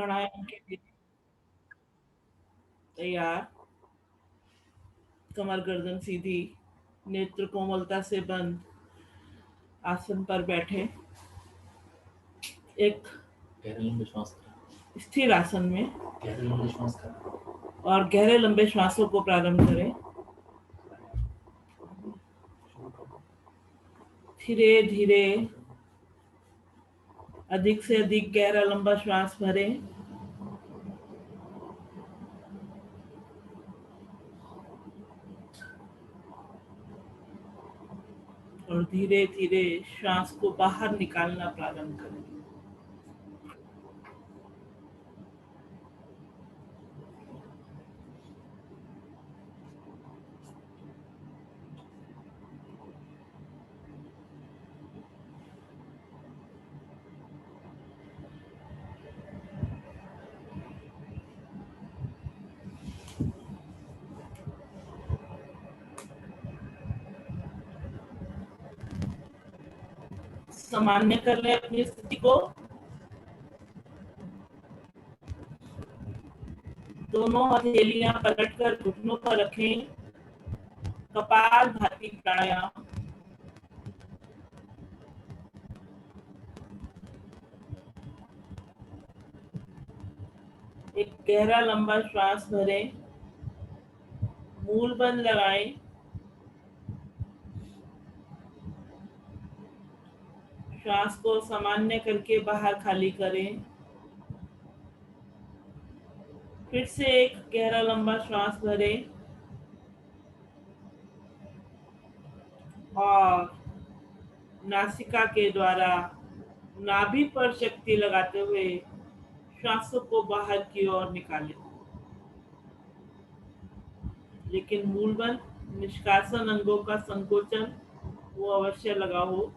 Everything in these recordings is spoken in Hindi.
प्राणायाम के लिए तैयार। कमर गर्दन सीधी, नेत्र कोमलता से बंद, आसन पर बैठे। एक गहरे लंबे श्वास करें। स्थिर आसन में गहरे लंबे श्वास करें और गहरे लंबे श्वासों को प्रारंभ करें। धीरे धीरे अधिक से अधिक गहरा लंबा श्वास भरें और धीरे धीरे श्वास को बाहर निकालना प्रारंभ करें। सामान्य कर लें अपनी स्थिति को। दोनों हथेलियां पलटकर घुटनों पर रखें। कपाल भाती प्राणायाम। एक गहरा लंबा श्वास भरें, मूल बंद लगाएं, श्वास को सामान्य करके बाहर खाली करें। फिर से एक गहरा लंबा श्वास भरें और नासिका के द्वारा नाभि पर शक्ति लगाते हुए श्वासों को बाहर की ओर निकालें। लेकिन मूलबंध निष्कासन अंगों का संकोचन वो अवश्य लगा हो।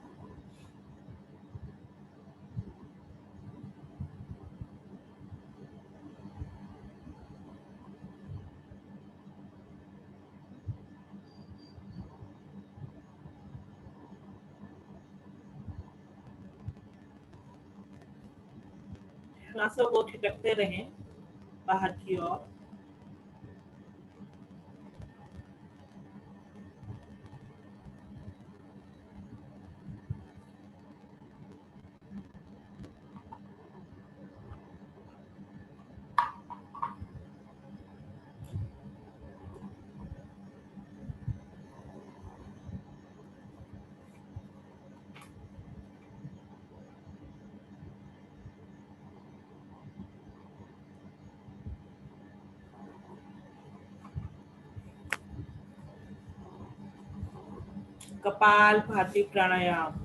श्वासों को छिटकते रहें बाहर की ओर। कपाल भाती प्राणायाम।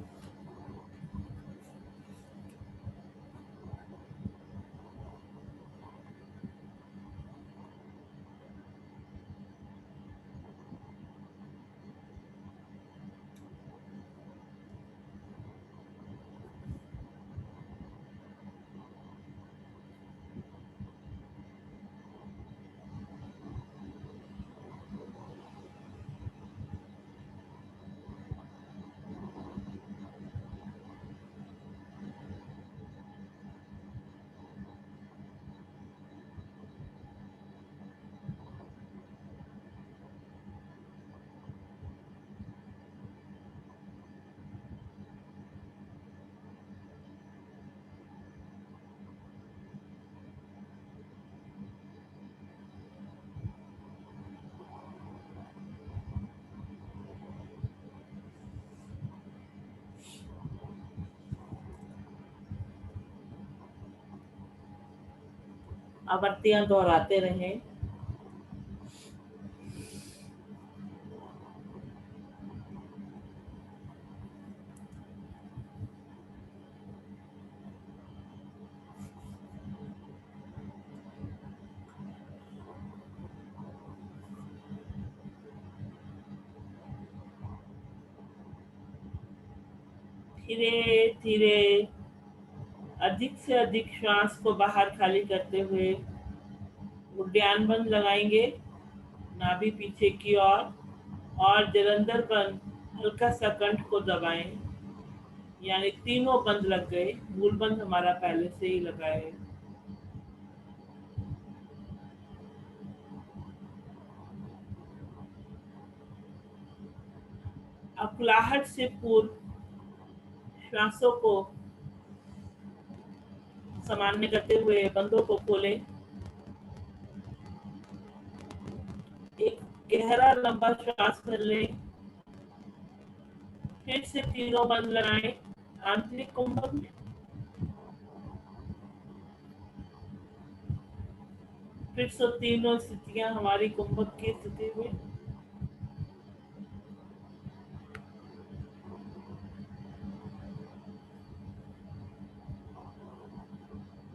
आवर्तियां दोहराते रहें। धीरे धीरे अधिक से अधिक श्वास को बाहर खाली करते हुए उद्यान बंद लगाएंगे, नाभि पीछे की ओर और जलंधर बंद हल्का सा कंठ को दबाएं। यानी तीनों बंद लग गए। मूल बंद हमारा पहले से ही लगा है। अकुलाहट से पूर्व श्वासों को सामान्य करते हुए बंदों को खोलें। एक गहरा लंबा श्वास भर लें। फिर से तीनों बंद लगाएं। आंतरिक कुंभक। फिर से तीनों स्थितियां हमारी कुंभक की स्थिति में।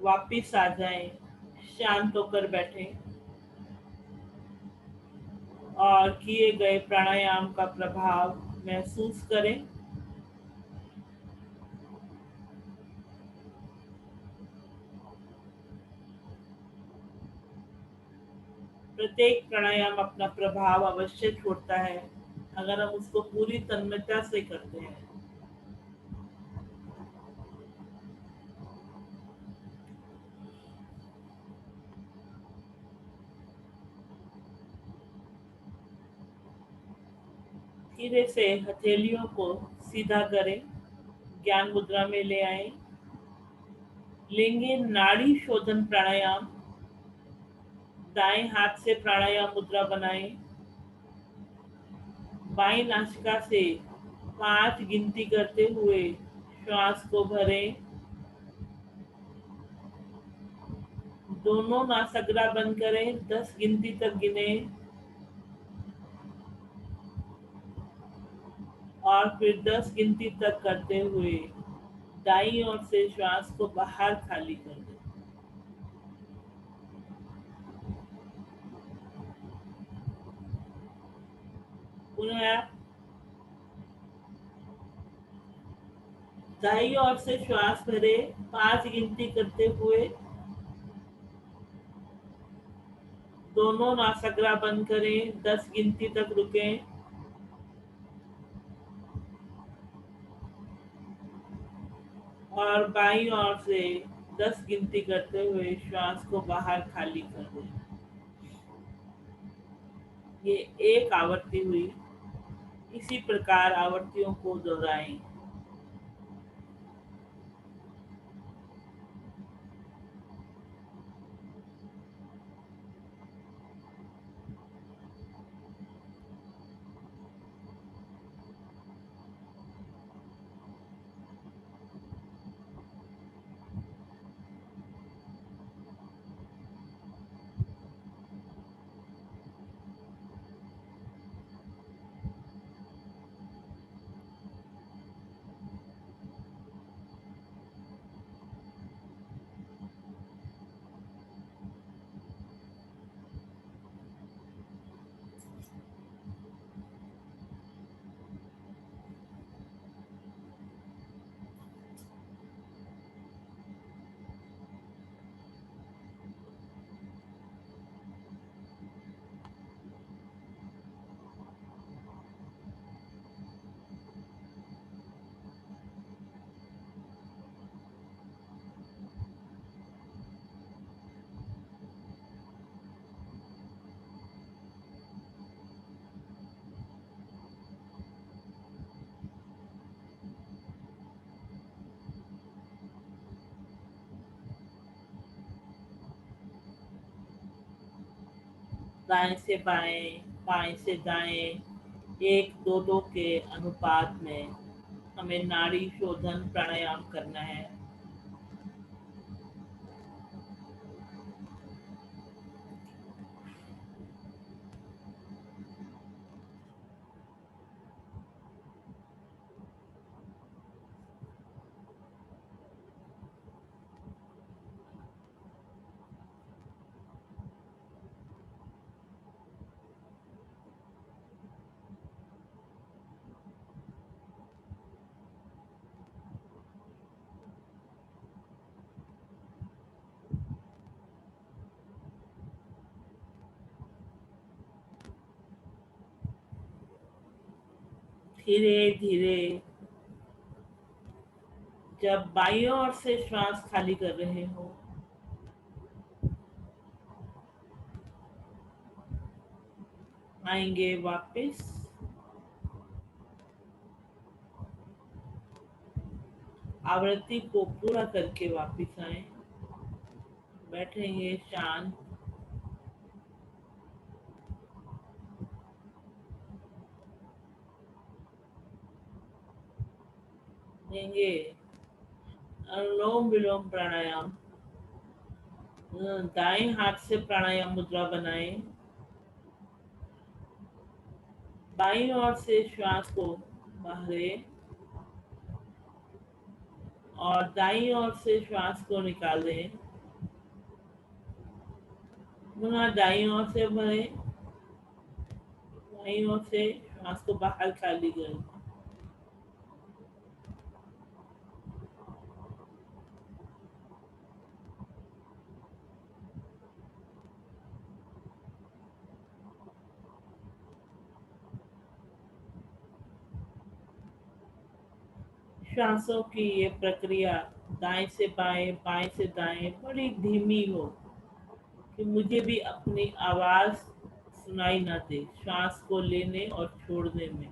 वापिस आ जाएं। शांत होकर बैठें और किए गए प्राणायाम का प्रभाव महसूस करें। प्रत्येक प्राणायाम अपना प्रभाव अवश्य छोड़ता है अगर हम उसको पूरी तन्मयता से करते हैं। धीरे से हथेलियों को सीधा करें। ज्ञान मुद्रा में ले आए। लेंगे नाड़ी शोधन प्राणायाम। दाएं हाथ से प्राणायाम मुद्रा बनाएं। बाएं नासिका से 5 गिनती करते हुए श्वास को भरें। दोनों नासाग्रा बंद करें। 10 गिनती तक गिने और फिर 10 गिनती तक करते हुए दाईं ओर से श्वास को बाहर खाली कर दें। पुनः दाईं ओर से श्वास भरे। 5 गिनती करते हुए दोनों नासाग्रा बंद करें। 10 गिनती तक रुकें और बाईं ओर से 10 गिनती करते हुए श्वास को बाहर खाली कर दें। ये एक आवृत्ति हुई। इसी प्रकार आवृत्तियों को दोहराएं। दाएं से बाएं, बाएं से दाएं, 1-2-2 के अनुपात में हमें नाड़ी शोधन प्राणायाम करना है। धीरे धीरे जब बाईं ओर से श्वास खाली कर रहे हो, आएंगे वापस आवृत्ति को पूरा करके वापस आए। बैठेंगे शांत। लेंगे अनुलोम विलोम प्राणायाम। दाएं हाथ से प्राणायाम मुद्रा बनाएं। बाईं ओर से श्वास को बाहरें और दाईं ओर से श्वास को निकालें। पुनः दाईं ओर से भरें, बाईं ओर से श्वास को बाहर खाली करें। श्वासों की ये प्रक्रिया दाएं से बाएं, बाएं से दाएं बड़ी धीमी हो कि मुझे भी अपनी आवाज सुनाई ना दे श्वास को लेने और छोड़ने में।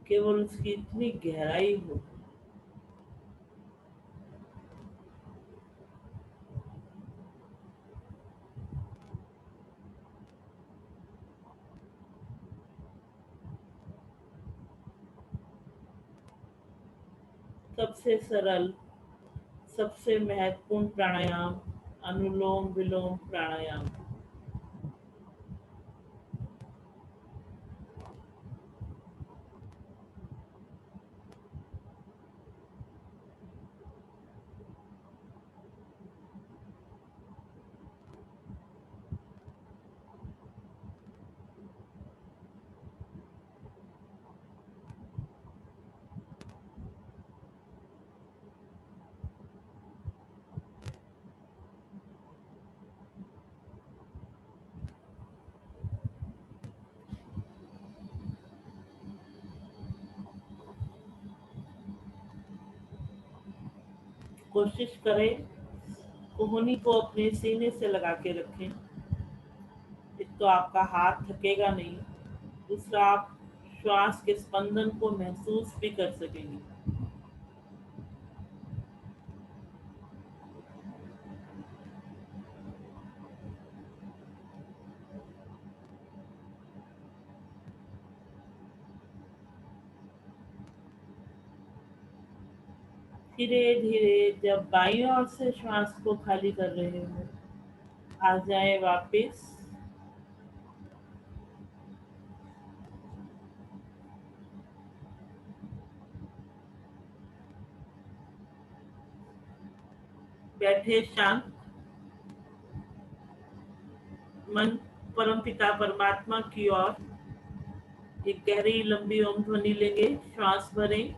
केवल उसकी इतनी गहराई हो। सबसे सरल, सबसे महत्वपूर्ण प्राणायाम अनुलोम विलोम प्राणायाम। कोशिश करें कोहनी को अपने सीने से लगा के रखें। एक तो आपका हाथ थकेगा नहीं, दूसरा आप श्वास के स्पंदन को महसूस भी कर सकेंगे। धीरे धीरे जब बाईं ओर से श्वास को खाली कर रहे हो, आ जाए वापस। बैठे शांत। मन परमपिता परमात्मा की ओर एक गहरी लंबी ओम ध्वनि लेंगे। श्वास भरें।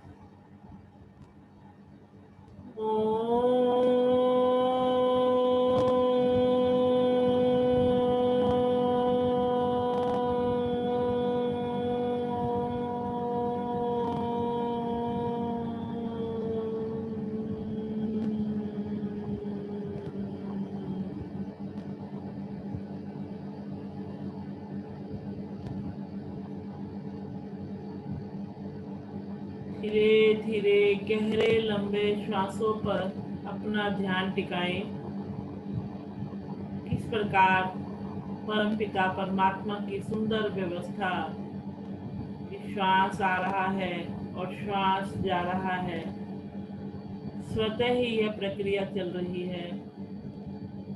धीरे धीरे गहरे लंबे श्वासों पर अपना ध्यान टिकाएं। किस प्रकार परमपिता परमात्मा की सुंदर व्यवस्था, श्वास आ रहा है और श्वास जा रहा है, स्वतः ही यह प्रक्रिया चल रही है।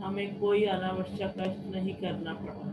हमें कोई अनावश्यक कष्ट नहीं करना पड़ा।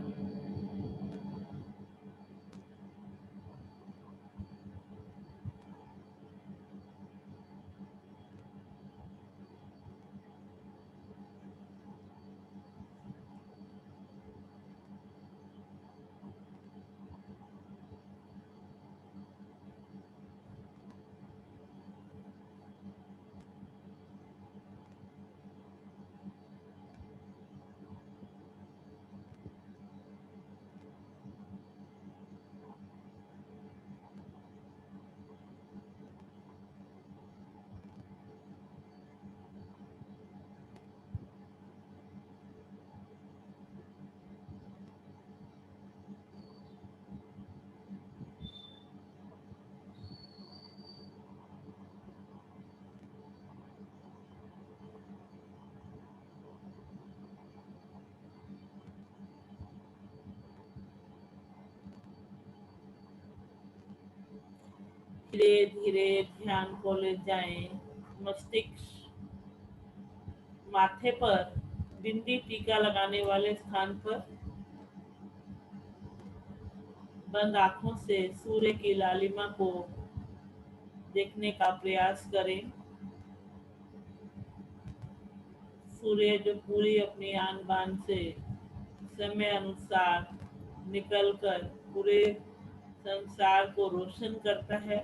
धीरे धीरे ध्यान को ले जाएं मस्तिष्क माथे पर बिंदी टीका लगाने वाले स्थान पर। बंद आंखों से सूर्य की लालिमा को देखने का प्रयास करें। सूर्य जो पूरी अपनी आन बान से समय अनुसार निकलकर पूरे संसार को रोशन करता है।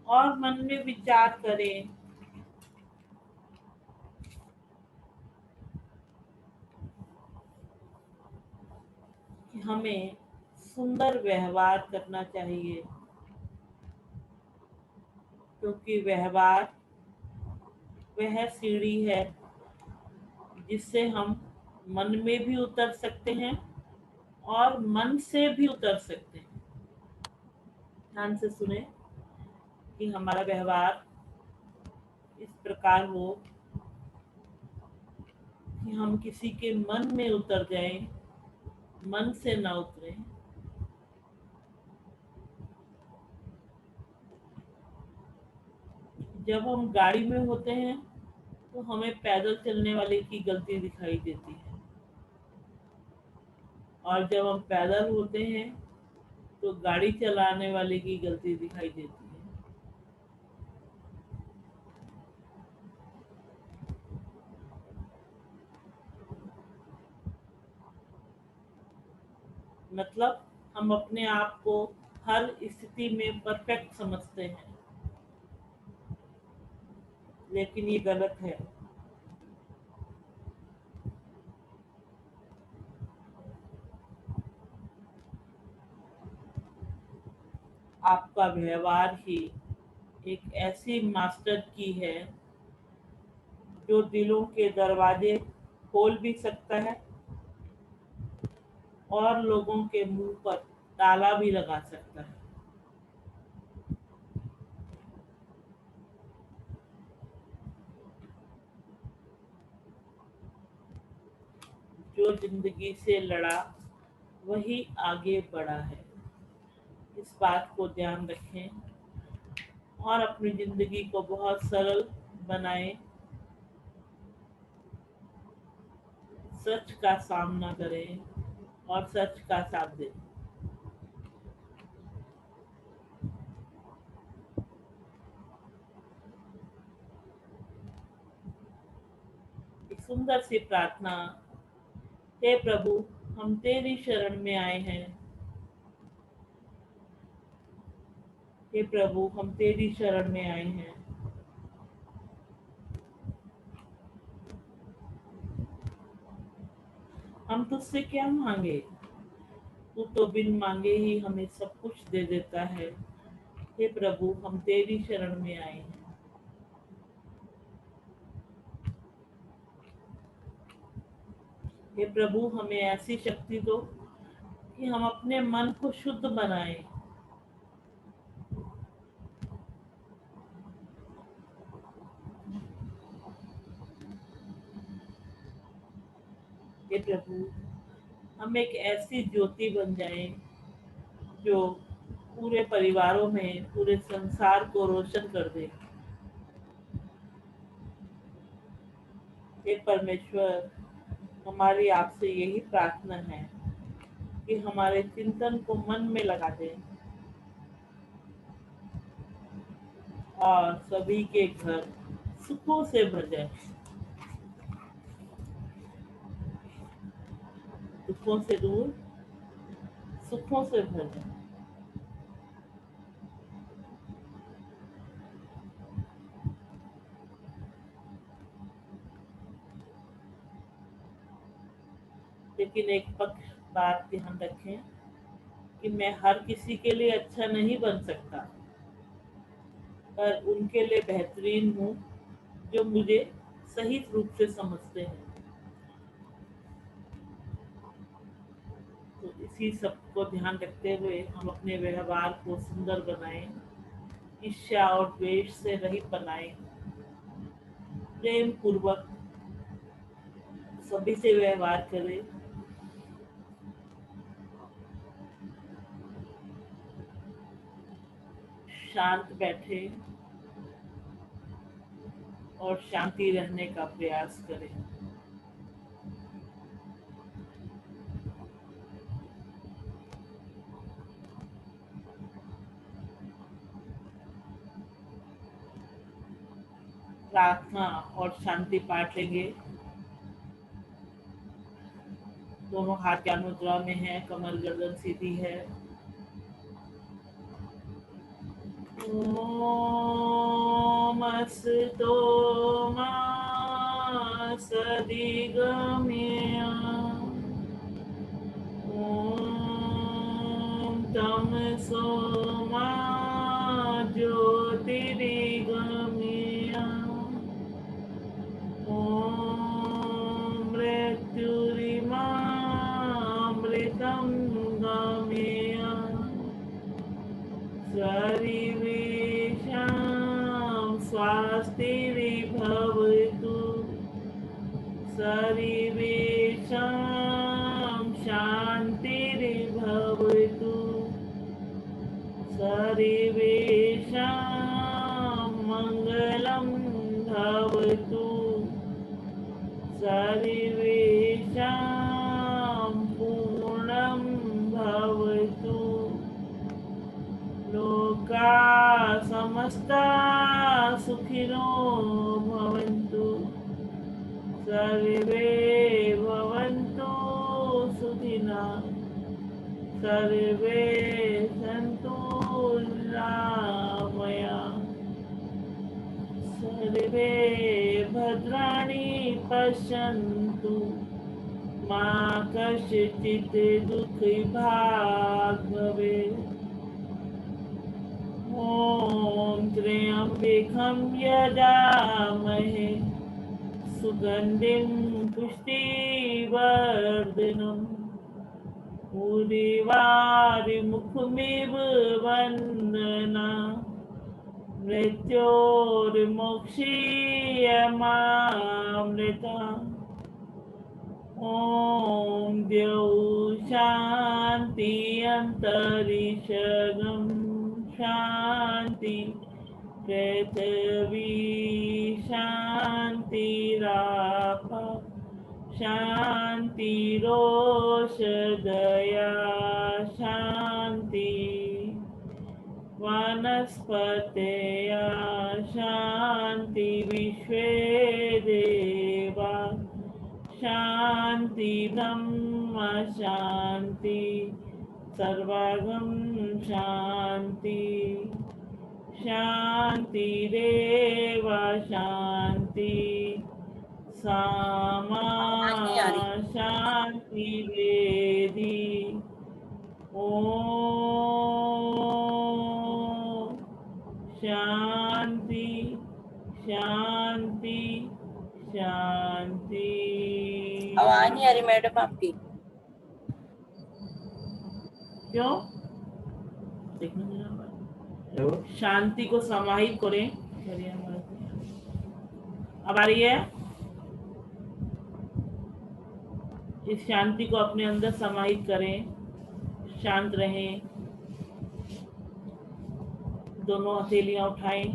और मन में विचार करें कि हमें सुंदर व्यवहार करना चाहिए, क्योंकि व्यवहार वह सीढ़ी है जिससे हम मन में भी उतर सकते हैं और मन से भी उतर सकते हैं। ध्यान से सुने कि हमारा व्यवहार इस प्रकार हो कि हम किसी के मन में उतर जाएं, मन से ना उतरें। जब हम गाड़ी में होते हैं तो हमें पैदल चलने वाले की गलती दिखाई देती है, और जब हम पैदल होते हैं तो गाड़ी चलाने वाले की गलती दिखाई देती है। मतलब हम अपने आप को हर स्थिति में परफेक्ट समझते हैं, लेकिन ये गलत है। आपका व्यवहार ही एक ऐसी मास्टर की है जो दिलों के दरवाजे खोल भी सकता है और लोगों के मुंह पर ताला भी लगा सकता है। जो जिंदगी से लड़ा वही आगे बढ़ा है। इस बात को ध्यान रखें और अपनी जिंदगी को बहुत सरल बनाएं। सच का सामना करें और सच का साथ दें। एक सुंदर सी प्रार्थना। हे प्रभु, हम तेरी शरण में आए हैं। हे प्रभु, हम तेरी शरण में आए हैं। हम तुझसे क्या मांगे? तू तो बिन मांगे ही हमें सब कुछ दे देता है। हे प्रभु, हम तेरी शरण में आए हैं। हे प्रभु, हमें ऐसी शक्ति दो कि हम अपने मन को शुद्ध बनाएं। हे प्रभु, हम एक ऐसी ज्योति बन जाएं जो पूरे परिवारों में पूरे संसार को रोशन कर दे। हे परमेश्वर, हमारी आपसे यही प्रार्थना है कि हमारे चिंतन को मन में लगा दें और सभी के घर सुखों से भर जाए, दुखों से दूर, सुखों से भर जाए। लेकिन एक पक्ष बात ध्यान रखें कि मैं हर किसी के लिए अच्छा नहीं बन सकता, पर उनके लिए बेहतरीन हूँ जो मुझे सही रूप से समझते हैं। तो इसी सब को ध्यान रखते हुए हम अपने व्यवहार को सुंदर बनाएं, ईर्ष्या और द्वेष से रहित बनाएं, प्रेम पूर्वक सभी से व्यवहार करें, शांत बैठे और शांति रहने का प्रयास करें। प्रार्थना और शांति पाठ लेंगे। दोनों हाथ ज्ञान मुद्रा में है, कमर गर्दन सीधी है। ओम असतो मा सदिगमया ओम तमसो मा ज्योतिर्गमया ओम मृत्युरिमामृतं गमया सर्वेषां स्वस्तिर्भवतु सर्वेषां शान्तिर्भवतु सर्वेषां मङ्गलं भवतु सर्वेषां पूर्णं भवतु लोका समस्ता सुखिनो भवन्तु सर्वे भवन्तु सुखिनः सर्वे सन्तु निरामयाः सर्वे भद्राणि पश्यन्तु मा कश्चित् दुःखभाग् भवेत् ॐ त्र्यम्बकं यजामहे सुगन्धिं पुष्टिवर्धनम् उर्वारुकमिव बन्धना मृत्योर्मुक्षीयमामृता ॐ द्यौः शान्ति अन्तरिक्षं शान्ति पृथिवी शान्तिरापः शान्तिरोषधया शान्ति वनस्पतयः शान्ति विश्वे देवा शान्ति ब्रह्म शान्ति सर्वगं शान्ति शान्तिरेव शान्ति सामा शान्तिरेधि ॐ शान्ति शान्ति शांति। आवाज नहीं आ रही मैडम आपकी। क्यों? शांति को समाहित करें। अब आ रही है? इस शांति को अपने अंदर समाहित करें, शांत रहें, दोनों हथेलियां उठाएं,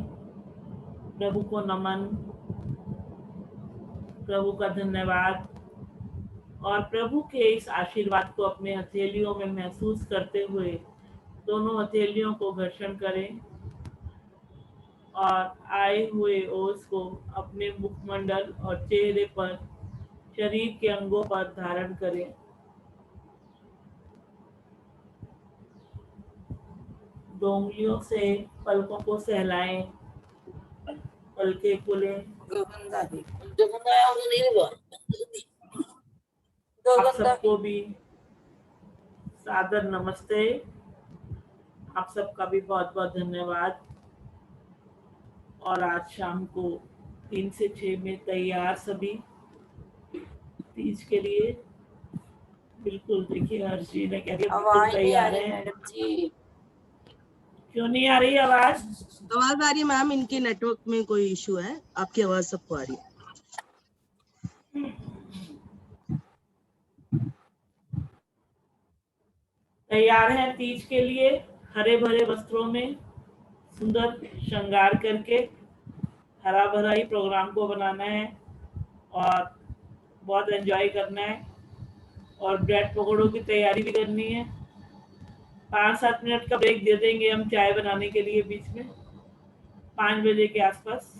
प्रभु को नमन, प्रभु का धन्यवाद और प्रभु के इस आशीर्वाद को अपने हथेलियों में महसूस करते हुए दोनों हथेलियों को घर्षण करें और आए हुए ओस को अपने मुखमंडल और चेहरे पर, शरीर के अंगों पर धारण करें। दो उंगलियों से पलकों को सहलाएं, पलके खुलें। आप सबको भी सादर नमस्ते। आप सबका भी बहुत बहुत धन्यवाद। और आज शाम को 3 से 6 में तैयार सभी तीज के लिए। बिल्कुल, देखिए हर्षी ने कह दिया बिल्कुल आवाज नहीं आ तैयार रही है। मैडम जी। क्यों नहीं आ रही आवाज? आवाज आ रही है मैम, इनके नेटवर्क में कोई इशू है, आपकी आवाज सबको आ रही है। तैयार हैं तीज के लिए, हरे भरे वस्त्रों में सुंदर श्रृंगार करके। हरा भरा ही प्रोग्राम को बनाना है और बहुत एंजॉय करना है। और ब्रेड पकौड़ों की तैयारी भी करनी है। 5-7 मिनट का ब्रेक दे देंगे हम चाय बनाने के लिए बीच में, 5 बजे के आसपास।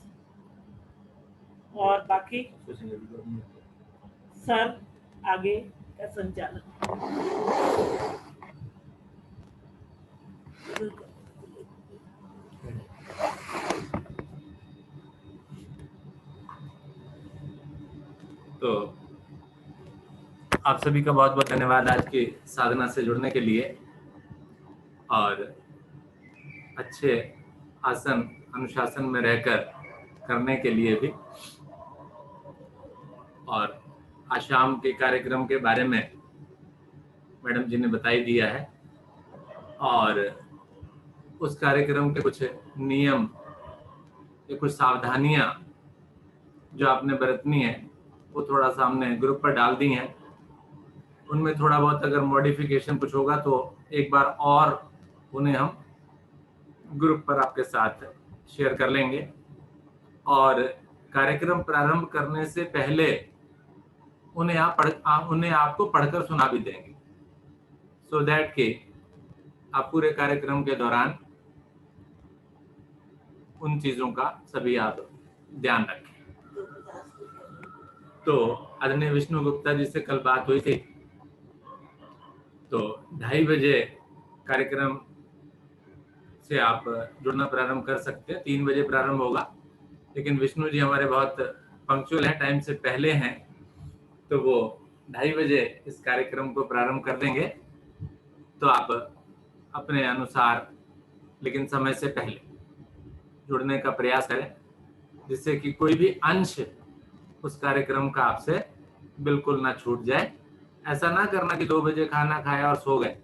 और बाकी सर आगे का संचालन। तो आप सभी का बहुत बहुत धन्यवाद आज की साधना से जुड़ने के लिए और अच्छे आसन अनुशासन में रहकर करने के लिए भी। और आज शाम के कार्यक्रम के बारे में मैडम जी ने बता ही दिया है और उस कार्यक्रम के कुछ नियम या कुछ सावधानियां जो आपने बरतनी है वो थोड़ा सा हमने ग्रुप पर डाल दी हैं। उनमें थोड़ा बहुत अगर मॉडिफिकेशन कुछ होगा तो एक बार और उन्हें हम ग्रुप पर आपके साथ शेयर कर लेंगे। और कार्यक्रम प्रारंभ करने से पहले उन्हें आपको पढ़कर सुना भी देंगे, सो दैट कि आप पूरे कार्यक्रम के दौरान उन चीजों का सभी आप ध्यान रखें। तो आदरणीय विष्णु गुप्ता जी से कल बात हुई थी, तो 2:30 बजे कार्यक्रम से आप जुड़ना प्रारंभ कर सकते हैं। 3 बजे प्रारंभ होगा, लेकिन विष्णु जी हमारे बहुत पंक्चुअल हैं, टाइम से पहले हैं, तो वो 2:30 बजे इस कार्यक्रम को प्रारंभ कर देंगे। तो आप अपने अनुसार लेकिन समय से पहले जुड़ने का प्रयास करें, जिससे कि कोई भी अंश उस कार्यक्रम का आपसे बिल्कुल ना छूट जाए। ऐसा ना करना कि 2 बजे खाना खाया और सो गए,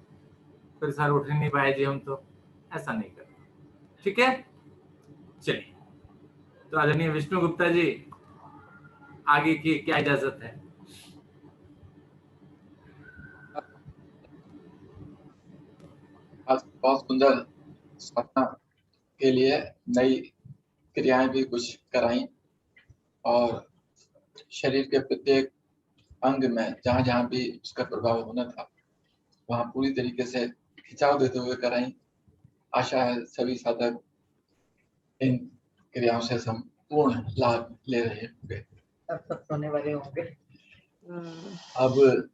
फिर सर उठ नहीं पाए जी हम, तो ऐसा नहीं करना, ठीक है। चलिए, तो आदरणीय विष्णु गुप्ता जी आगे की क्या इजाजत है? आज बहुत सुंदर साधना के लिए नई क्रियाएं भी कुछ कराई और शरीर के प्रत्येक अंग में जहां जहां भी उसका प्रभाव होना था वहां पूरी तरीके से खिंचाव देते हुए कराई। आशा है सभी साधक इन क्रियाओं से संपूर्ण लाभ ले रहे होंगे, सब सोने वाले होंगे। अब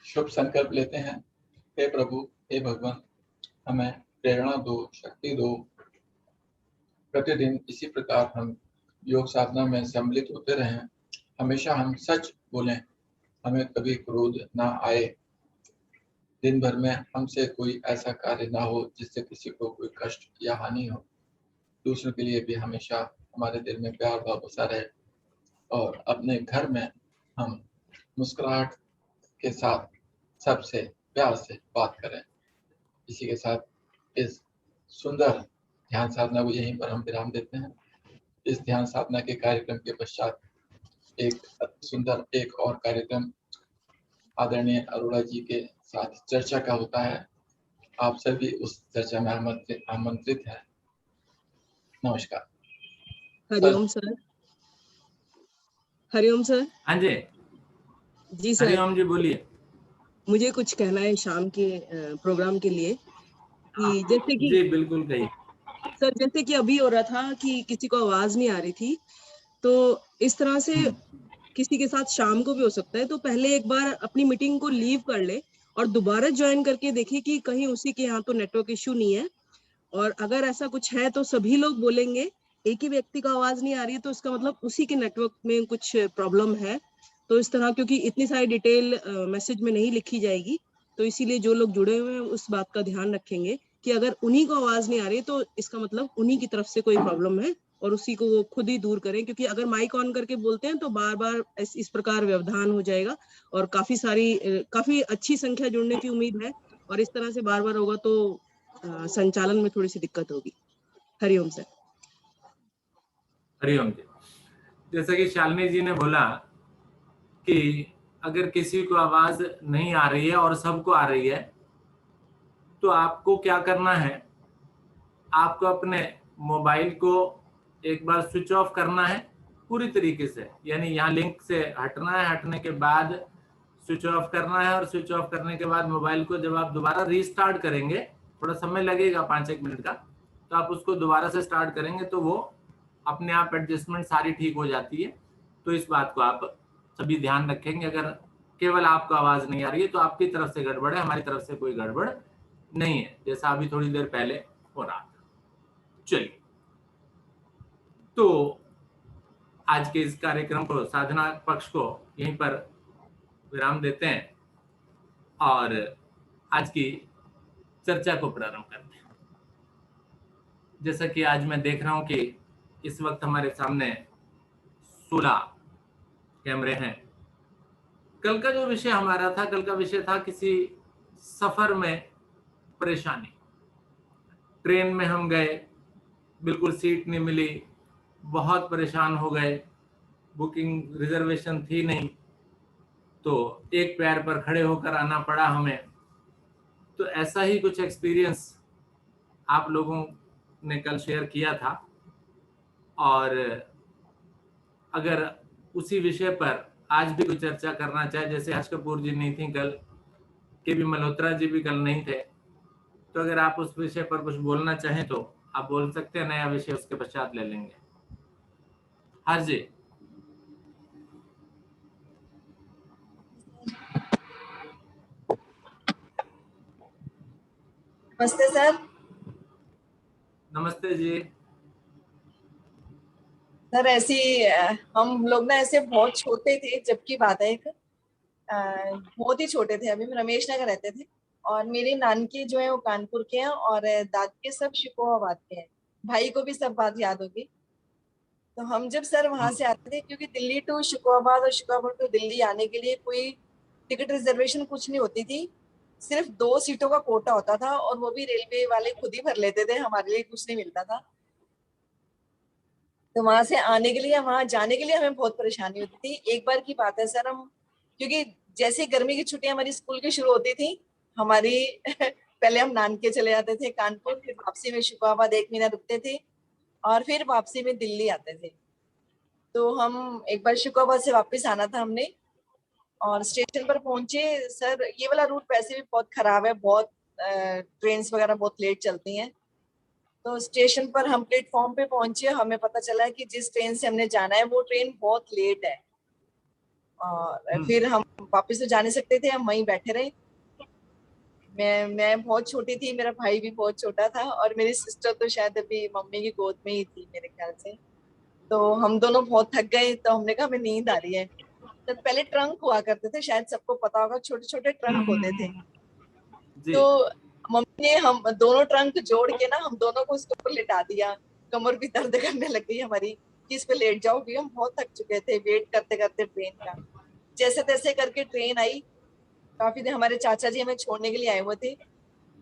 शुभ संकल्प लेते हैं। हे प्रभु, हे भगवान, हमें प्रेरणा दो, शक्ति दो। प्रतिदिन इसी प्रकार हम योग साधना में सम्मिलित होते रहें। हमेशा हम सच बोलें, हमें कभी क्रोध ना आए। दिन भर में हमसे कोई ऐसा कार्य ना हो जिससे किसी को कोई कष्ट या हानि हो। दूसरों के लिए भी हमेशा हमारे दिल में प्यार भाव बसा रहे और अपने घर में हम मुस्कुराहट के साथ सबसे प्यार से बात करें। इसी के साथ इस सुंदर ध्यान साधना को यहीं पर हम विराम देते हैं। इस ध्यान साधना के कार्यक्रम के पश्चात एक सुंदर एक और कार्यक्रम आदरणीय अरोड़ा जी के साथ चर्चा का होता है। आप सभी उस चर्चा में आमंत्रित हैं। नमस्कार। हरिओम सर। हरिओम सर। हाँ जी जी सर, हरिओम जी बोलिए। मुझे कुछ कहना है शाम के प्रोग्राम के लिए कि जैसे कि जी बिल्कुल कहिए सर, जैसे कि अभी हो रहा था कि किसी को आवाज नहीं आ रही थी, तो इस तरह से किसी के साथ शाम को भी हो सकता है। तो पहले एक बार अपनी मीटिंग को लीव कर ले और दोबारा ज्वाइन करके देखे कि कहीं उसी के यहाँ तो नेटवर्क इश्यू नहीं है। और अगर ऐसा कुछ है तो सभी लोग बोलेंगे, एक ही व्यक्ति का आवाज नहीं आ रही है तो इसका मतलब उसी के नेटवर्क में कुछ प्रॉब्लम है। तो इस तरह, क्योंकि इतनी सारी डिटेल मैसेज में नहीं लिखी जाएगी, तो इसीलिए जो लोग जुड़े हुए हैं उस बात का ध्यान रखेंगे कि अगर उन्हीं को आवाज नहीं आ रही तो इसका मतलब उन्हीं की तरफ से कोई प्रॉब्लम है और उसी को वो खुद ही दूर करें, क्योंकि अगर माइक ऑन करके बोलते हैं तो बार बार इस प्रकार व्यवधान हो जाएगा और काफी अच्छी संख्या जुड़ने की उम्मीद है, और इस तरह से बार बार होगा तो संचालन में थोड़ी सी दिक्कत होगी। हरिओम सर। हरिओम जी। जैसा कि शालिनी जी ने बोला कि अगर किसी को आवाज नहीं आ रही है और सबको आ रही है तो आपको क्या करना है, आपको अपने मोबाइल को एक बार स्विच ऑफ करना है पूरी तरीके से, यानी यहाँ लिंक से हटना है, हटने के बाद स्विच ऑफ करना है, और स्विच ऑफ करने के बाद मोबाइल को जब आप दोबारा रीस्टार्ट करेंगे, थोड़ा समय लगेगा 5-1 मिनट का, तो आप उसको दोबारा से स्टार्ट करेंगे तो वो अपने आप एडजस्टमेंट सारी ठीक हो जाती है। तो इस बात को आप सभी ध्यान रखेंगे। अगर केवल आपको आवाज नहीं आ रही है तो आपकी तरफ से गड़बड़ है, हमारी तरफ से कोई गड़बड़ नहीं है, जैसा अभी थोड़ी देर पहले हो रहा था। चलिए, तो आज के इस कार्यक्रम को, साधना पक्ष को यहीं पर विराम देते हैं और आज की चर्चा को प्रारंभ करते हैं। जैसा कि आज मैं देख रहा हूं कि इस वक्त हमारे सामने 16 कैमरे हैं। कल का जो विषय हमारा था, कल का विषय था किसी सफर में परेशानी। ट्रेन में हम गए, बिल्कुल सीट नहीं मिली, बहुत परेशान हो गए, बुकिंग रिजर्वेशन थी नहीं, तो एक पैर पर खड़े होकर आना पड़ा हमें। तो ऐसा ही कुछ एक्सपीरियंस आप लोगों ने कल शेयर किया था, और अगर उसी विषय पर आज भी कुछ चर्चा करना चाहे, जैसे हर्ष कपूर जी नहीं थी कल, के.बी. मल्होत्रा जी भी कल नहीं थे, तो अगर आप उस विषय पर कुछ बोलना चाहें तो आप बोल सकते हैं, नया विषय उसके पश्चात ले लेंगे। हर्ष जी। नमस्ते सर। नमस्ते जी। सर ऐसी हम लोग ना ऐसे बहुत छोटे थे जब की बात है, एक बहुत ही छोटे थे, अभी हम रमेश नगर रहते थे, और मेरे नानके जो है वो कानपुर के हैं और दादी के सब शिकोहाबाद के हैं। भाई को भी सब बात याद होगी। तो हम जब सर वहां से आते थे, क्योंकि दिल्ली टू शिकोहाबाद और शिकोहाबाद टू दिल्ली आने के लिए कोई टिकट रिजर्वेशन कुछ नहीं होती थी, सिर्फ 2 सीटों का कोटा होता था और वो भी रेलवे वाले खुद ही भर लेते थे, हमारे लिए कुछ नहीं मिलता था। तो वहां से आने के लिए, वहां जाने के लिए हमें बहुत परेशानी होती थी। एक बार की बात है सर, हम क्योंकि जैसे गर्मी की छुट्टियां हमारी स्कूल की शुरू होती थी, हमारी पहले हम नानके चले जाते थे कानपुर, फिर वापसी में शिकोहाबाद 1 महीना रुकते थे और फिर वापसी में दिल्ली आते थे। तो हम एक बार शिकोहाबाद से वापस आना था हमने, और स्टेशन पर पहुंचे सर, ये वाला रूट वैसे भी बहुत खराब है, बहुत ट्रेन वगैरह बहुत लेट चलती हैं। तो स्टेशन पर हम प्लेटफॉर्म पे पहुंचे, हमें पता चला कि जिस ट्रेन से हमने जाना है वो ट्रेन बहुत लेट है, और फिर हम वापस तो जा नहीं सकते थे, हम वहीं बैठे रहे। मैं बहुत छोटी थी, मेरा भाई भी बहुत छोटा था, और मेरी सिस्टर तो शायद अभी मम्मी की गोद में ही थी मेरे ख्याल से। तो हम दोनों बहुत थक गए, तो हमने कहा हमें नींद आ रही है। तो पहले ट्रंक हुआ करते थे, शायद सबको पता होगा, छोटे छोटे ट्रंक होते थे। तो मम्मी ने हम दोनों ट्रंक जोड़ के ना, हम दोनों को उसके ऊपर लिटा दिया। कमर भी दर्द करने लग गई हमारी कि इस पे लेट जाओ, भी हम बहुत थक चुके थे वेट करते करते ट्रेन का। जैसे तैसे करके ट्रेन आई, काफी देर हमारे चाचा जी हमें छोड़ने के लिए आए हुए थे।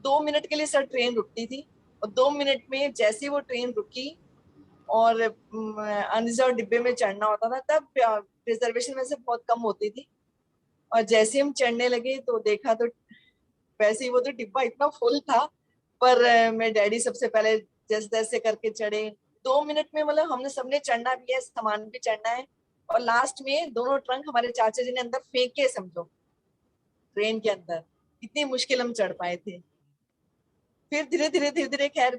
2 मिनट के लिए सर ट्रेन रुकती थी, और 2 मिनट में जैसे वो ट्रेन रुकी और अनरिजर्व डिब्बे में चढ़ना होता था, तब रिजर्वेशन में से बहुत कम होती थी। और जैसे हम चढ़ने लगे तो देखा तो वैसे ही वो तो डिब्बा इतना फुल था, पर मेरे डैडी सबसे पहले जैसे तैसे करके चढ़े। 2 मिनट में मतलब हमने सबने चढ़ना भी है, सामान भी चढ़ना है, और लास्ट में दोनों ट्रंक हमारे चाचा जी ने अंदर फेंके, समझो ट्रेन के अंदर। इतनी मुश्किल हम चढ़ पाए थे। फिर धीरे धीरे खैर